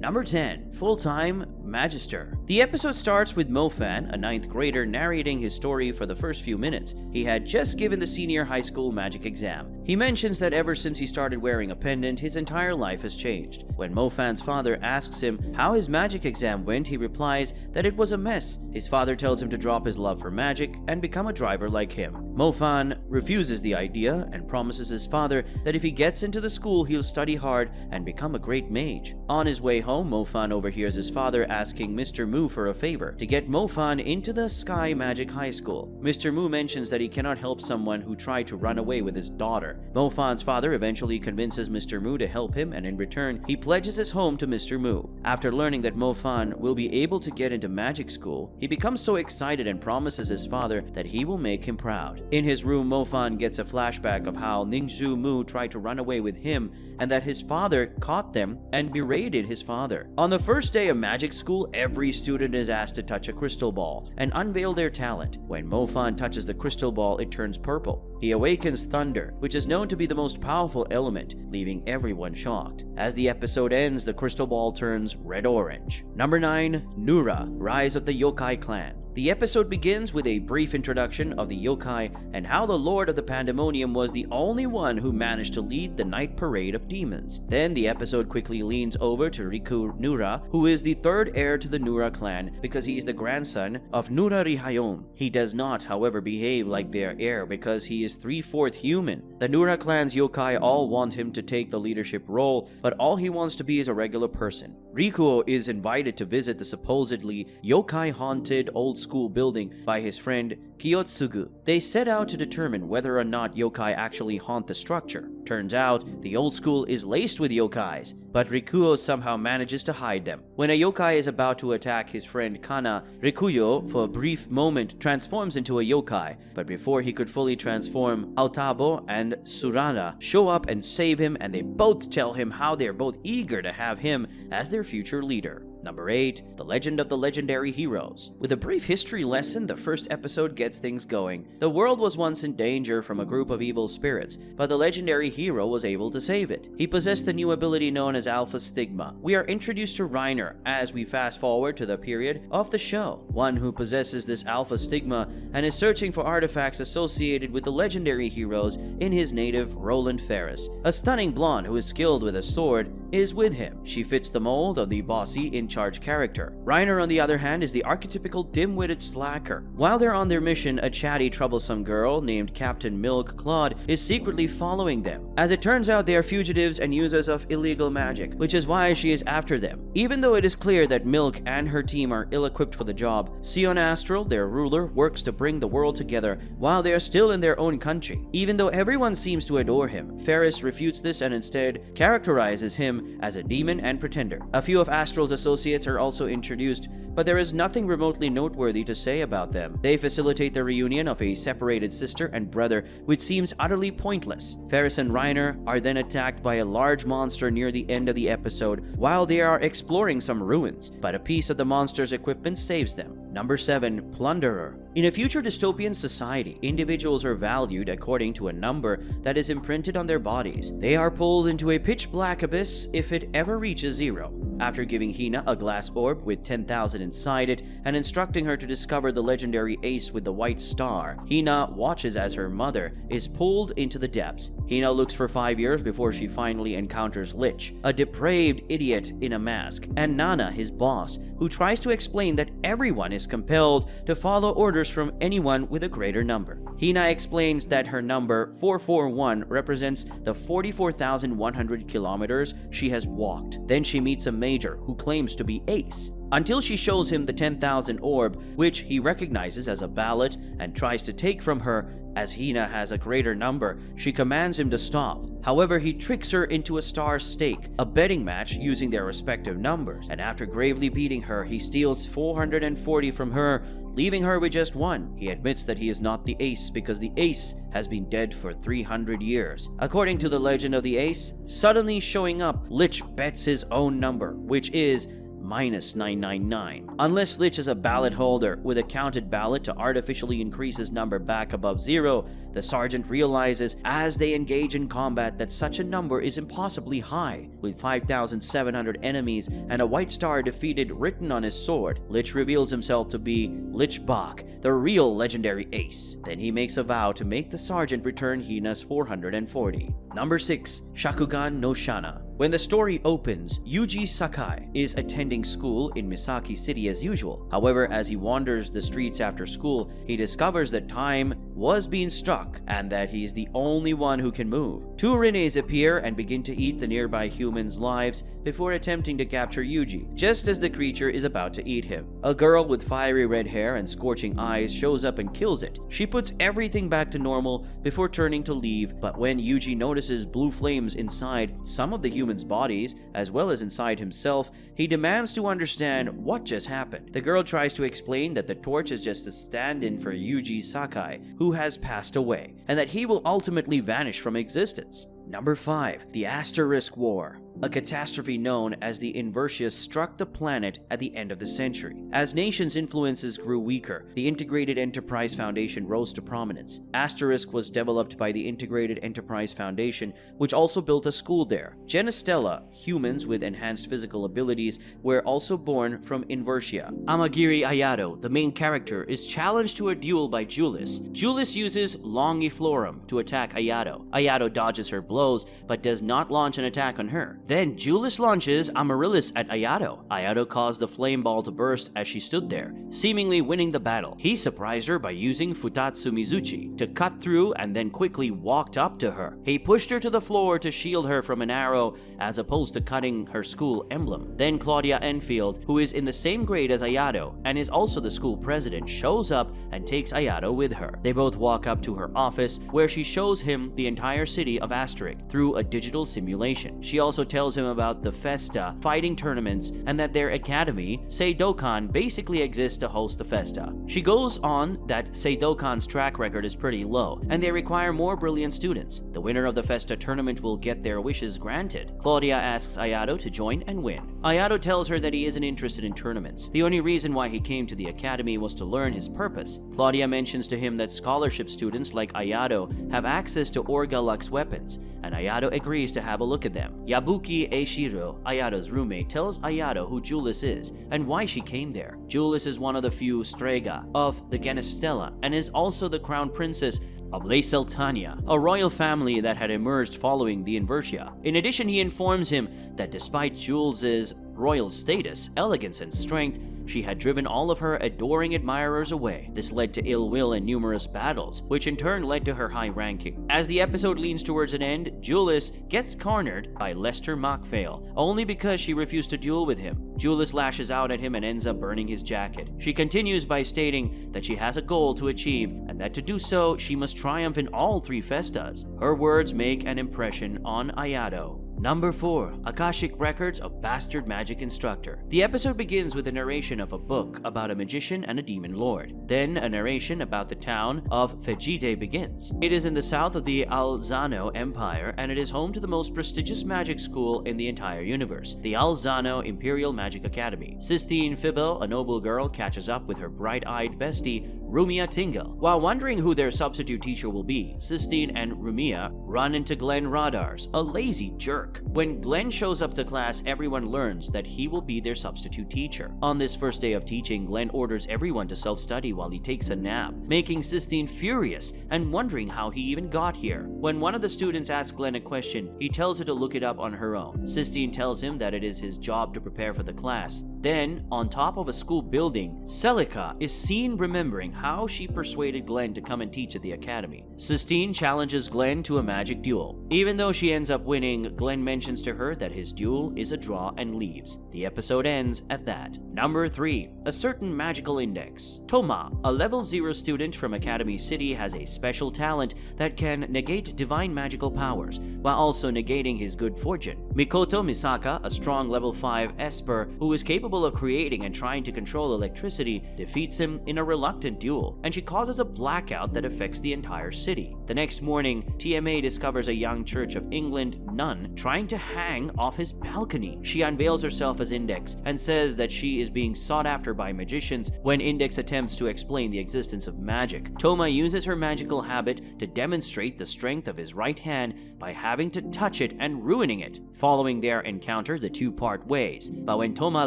Number 10. Full-Time Magister. The episode starts with Mofan, a 9th grader, narrating his story for the first few minutes. He had just given the senior high school magic exam. He mentions that ever since he started wearing a pendant, his entire life has changed. When Mofan's father asks him how his magic exam went, he replies that it was a mess. His father tells him to drop his love for magic and become a driver like him. Mofan refuses the idea and promises his father that if he gets into the school, he'll study hard and become a great mage. On his way home, Mofan overhears his father asking Mr. Mu for a favor to get Mofan into the Sky Magic High School. Mr. Mu mentions that he cannot help someone who tried to run away with his daughter. Mofan's father eventually convinces Mr. Mu to help him, and in return, he pledges his home to Mr. Mu. After learning that Mofan will be able to get into magic school, he becomes so excited and promises his father that he will make him proud. In his room, Mofan gets a flashback of how Ningzhu Mu tried to run away with him and that his father caught them and berated his father. On the first day of magic school, every student is asked to touch a crystal ball and unveil their talent. When Mofan touches the crystal ball, it turns purple. He awakens thunder, which is known to be the most powerful element, leaving everyone shocked. As the episode ends, the crystal ball turns red-orange. Number 9. Nura, Rise of the Yokai Clan. The episode begins with a brief introduction of the yokai and how the Lord of the Pandemonium was the only one who managed to lead the night parade of demons. Then the episode quickly leans over to Riku Nura, who is the third heir to the Nura clan because he is the grandson of Nura Rihayom. He does not, however, behave like their heir because he is 3/4 human. The Nura clan's yokai all want him to take the leadership role, but all he wants to be is a regular person. Rikuo is invited to visit the supposedly yokai-haunted old school building by his friend Kiyotsugu. They set out to determine whether or not yokai actually haunt the structure. Turns out, the old school is laced with yokais, but Rikuo somehow manages to hide them. When a yokai is about to attack his friend Kana, Rikuyo, for a brief moment, transforms into a yokai, but before he could fully transform, Altabo and Surana show up and save him, and they both tell him how they're both eager to have him as their future leader. Number 8. The Legend of the Legendary Heroes. With a brief history lesson, the first episode gets things going. The world was once in danger from a group of evil spirits, but the legendary hero was able to save it. He possessed the new ability known as Alpha Stigma. We are introduced to Reiner as we fast forward to the period of the show. One who possesses this Alpha Stigma and is searching for artifacts associated with the legendary heroes in his native Roland Ferris. A stunning blonde who is skilled with a sword is with him. She fits the mold of the bossy, in-charge character. Reiner, on the other hand, is the archetypical dim-witted slacker. While they're on their mission, a chatty, troublesome girl named Captain Milk Claude is secretly following them. As it turns out, they are fugitives and users of illegal magic, which is why she is after them. Even though it is clear that Milk and her team are ill-equipped for the job, Sion Astral, their ruler, works to bring the world together while they are still in their own country. Even though everyone seems to adore him, Ferris refutes this and instead characterizes him as a demon and pretender. A few of Astral's associates are also introduced, but there is nothing remotely noteworthy to say about them. They facilitate the reunion of a separated sister and brother, which seems utterly pointless. Ferris and Reiner are then attacked by a large monster near the end of the episode while they are exploring some ruins, but a piece of the monster's equipment saves them. Number 7. Plunderer. In a future dystopian society, individuals are valued according to a number that is imprinted on their bodies. They are pulled into a pitch-black abyss if it ever reaches 0. After giving Hina a glass orb with 10,000 inside it and instructing her to discover the legendary ace with the white star, Hina watches as her mother is pulled into the depths. Hina looks for 5 years before she finally encounters Lich, a depraved idiot in a mask, and Nana, his boss, who tries to explain that everyone is compelled to follow orders from anyone with a greater number. Hina explains that her number 441 represents the 44,100 kilometers she has walked. Then she meets a major who claims to be Ace, until she shows him the 10,000 orb, which he recognizes as a ballot and tries to take from her. As Hina has a greater number, she commands him to stop. However, he tricks her into a star stake, a betting match using their respective numbers, and after gravely beating her, he steals 440 from her, leaving her with just 1. He admits that he is not the ace because the ace has been dead for 300 years. According to the legend of the ace, suddenly showing up, Lich bets his own number, which is -999. Unless Lich is a ballot holder with a counted ballot to artificially increase his number back above 0, The sergeant realizes as they engage in combat that such a number is impossibly high. With 5,700 enemies and a white star defeated written on his sword, Lich reveals himself to be Lich Bach, the real legendary ace. Then he makes a vow to make the sergeant return Hina's 440. Number 6. Shakugan no Shana. When the story opens, Yuji Sakai is attending school in Misaki City as usual. However, as he wanders the streets after school, he discovers that time was being struck and that he's the only one who can move. Two Renes appear and begin to eat the nearby humans' lives before attempting to capture Yuji, just as the creature is about to eat him. A girl with fiery red hair and scorching eyes shows up and kills it. She puts everything back to normal before turning to leave, but when Yuji notices blue flames inside some of the humans' bodies, as well as inside himself, he demands to understand what just happened. The girl tries to explain that the torch is just a stand-in for Yuji Sakai, who has passed away, and that he will ultimately vanish from existence. Number 5. The Asterisk War. A catastrophe known as the Inversia struck the planet at the end of the century. As nations' influences grew weaker, the Integrated Enterprise Foundation rose to prominence. Asterisk was developed by the Integrated Enterprise Foundation, which also built a school there. Genestella, humans with enhanced physical abilities, were also born from Inversia. Amagiri Ayato, the main character, is challenged to a duel by Julius. Julius uses Longiflorum to attack Ayato. Ayato dodges her blows, but does not launch an attack on her. Then Julius launches Amaryllis at Ayato. Ayato caused the flame ball to burst as she stood there, seemingly winning the battle. He surprised her by using Futatsu Mizuchi to cut through and then quickly walked up to her. He pushed her to the floor to shield her from an arrow as opposed to cutting her school emblem. Then Claudia Enfield, who is in the same grade as Ayato and is also the school president, shows up and takes Ayato with her. They both walk up to her office where she shows him the entire city of Asterisk through a digital simulation. She also tells him about the Festa fighting tournaments and that their academy, Seidokan, basically exists to host the Festa. She goes on that Seidokan's track record is pretty low and they require more brilliant students. The winner of the Festa tournament will get their wishes granted. Claudia asks Ayato to join and win. Ayato tells her that he isn't interested in tournaments. The only reason why he came to the academy was to learn his purpose. Claudia mentions to him that scholarship students like Ayato have access to Orga Lux weapons, and Ayato agrees to have a look at them. Yabuki Eishiro, Ayato's roommate, tells Ayato who Julius is and why she came there. Julius is one of the few Strega of the Genestella and is also the crown princess of Le Sultania, a royal family that had emerged following the Inversia. In addition, he informs him that despite Jules's royal status, elegance, and strength, she had driven all of her adoring admirers away. This led to ill will and numerous battles, which in turn led to her high ranking. As the episode leans towards an end, Julius gets cornered by Lester Mockvale, only because she refused to duel with him. Julius lashes out at him and ends up burning his jacket. She continues by stating that she has a goal to achieve, and that to do so, she must triumph in all 3 festas. Her words make an impression on Ayato. Number 4. Akashic Records of Bastard Magic Instructor. The episode begins with a narration of a book about a magician and a demon lord. Then a narration about the town of Fejite begins. It is in the south of the Alzano Empire, and it is home to the most prestigious magic school in the entire universe, the Alzano Imperial Magic Academy. Sistine Fibel, a noble girl, catches up with her bright-eyed bestie, Rumia Tingle. While wondering who their substitute teacher will be, Sistine and Rumia run into Glenn Rodars, a lazy jerk. When Glenn shows up to class, everyone learns that he will be their substitute teacher. On this first day of teaching, Glenn orders everyone to self-study while he takes a nap, making Sistine furious and wondering how he even got here. When one of the students asks Glenn a question, he tells her to look it up on her own. Sistine tells him that it is his job to prepare for the class. Then, on top of a school building, Celica is seen remembering how she persuaded Glenn to come and teach at the academy. Sistine challenges Glenn to a magic duel. Even though she ends up winning, Glenn mentions to her that his duel is a draw and leaves. The episode ends at that. Number 3. A certain magical index. Toma, a level 0 student from Academy City, has a special talent that can negate divine magical powers, while also negating his good fortune. Mikoto Misaka, a strong level 5 Esper who is capable of creating and trying to control electricity, defeats him in a reluctant duel, and she causes a blackout that affects the entire city. The next morning, TMA discovers a young Church of England nun trying to hang off his balcony. She unveils herself as Index and says that she is being sought after by magicians when Index attempts to explain the existence of magic. Toma uses her magical habit to demonstrate the strength of his right hand by having to touch it and ruining it. Following their encounter, the two part ways, but when Toma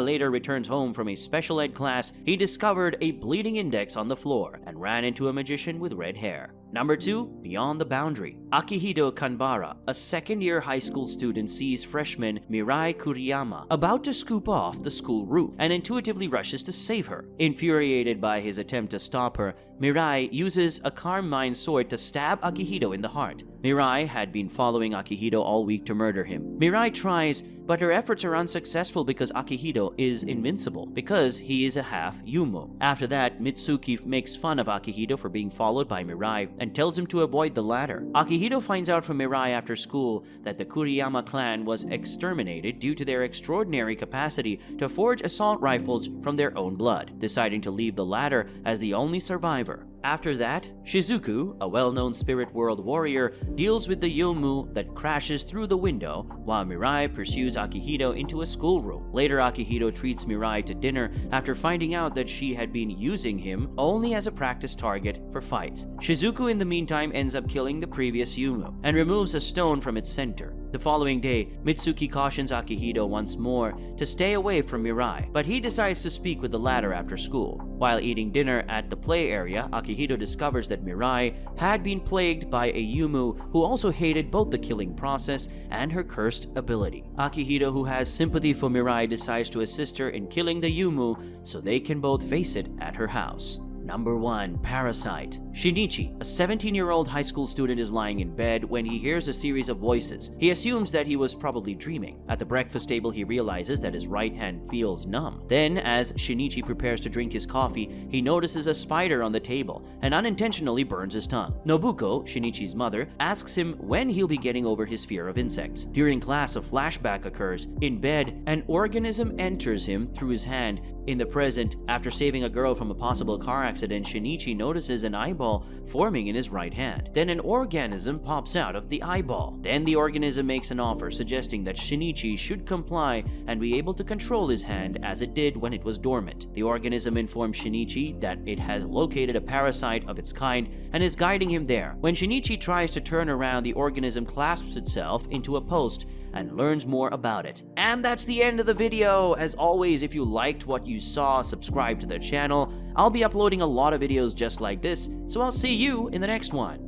later returns home from a special ed class, he discovered a bleeding Index on the floor and ran into a magician with red hair. Number 2, Beyond the Boundary. Akihito Kanbara, a second-year high school student, sees freshman Mirai Kuriyama about to scoop off the school roof and intuitively rushes to save her. Infuriated by his attempt to stop her, Mirai uses a carmine sword to stab Akihito in the heart. Mirai had been following Akihito all week to murder him. Mirai tries, but her efforts are unsuccessful because Akihito is invincible, because he is a half Yumo. After that, Mitsuki makes fun of Akihito for being followed by Mirai and tells him to avoid the latter. Akihito finds out from Mirai after school that the Kuriyama clan was exterminated due to their extraordinary capacity to forge assault rifles from their own blood, deciding to leave the latter as the only survivor. After that, Shizuku, a well-known spirit world warrior, deals with the Yomu that crashes through the window, while Mirai pursues Akihito into a schoolroom. Later, Akihito treats Mirai to dinner after finding out that she had been using him only as a practice target for fights. Shizuku in the meantime ends up killing the previous Yumu and removes a stone from its center. The following day, Mitsuki cautions Akihito once more to stay away from Mirai, but he decides to speak with the latter after school. While eating dinner at the play area, Akihito discovers that Mirai had been plagued by a Yumu who also hated both the killing process and her cursed ability. Akihito, who has sympathy for Mirai, decides to assist her in killing the Yumu so they can both face it at her house. Number 1, Parasite. Shinichi, a 17-year-old high school student, is lying in bed when he hears a series of voices. He assumes that he was probably dreaming. At the breakfast table, he realizes that his right hand feels numb. Then, as Shinichi prepares to drink his coffee, he notices a spider on the table and unintentionally burns his tongue. Nobuko, Shinichi's mother, asks him when he'll be getting over his fear of insects. During class, a flashback occurs. In bed, an organism enters him through his hand. In the present, after saving a girl from a possible car accident, Shinichi notices an eyeball forming in his right hand. Then an organism pops out of the eyeball. Then the organism makes an offer suggesting that Shinichi should comply and be able to control his hand as it did when it was dormant. The organism informs Shinichi that it has located a parasite of its kind and is guiding him there. When Shinichi tries to turn around, the organism clasps itself into a post and learns more about it. And that's the end of the video. As always, if you liked what you saw, subscribe to the channel. I'll be uploading a lot of videos just like this, so I'll see you in the next one.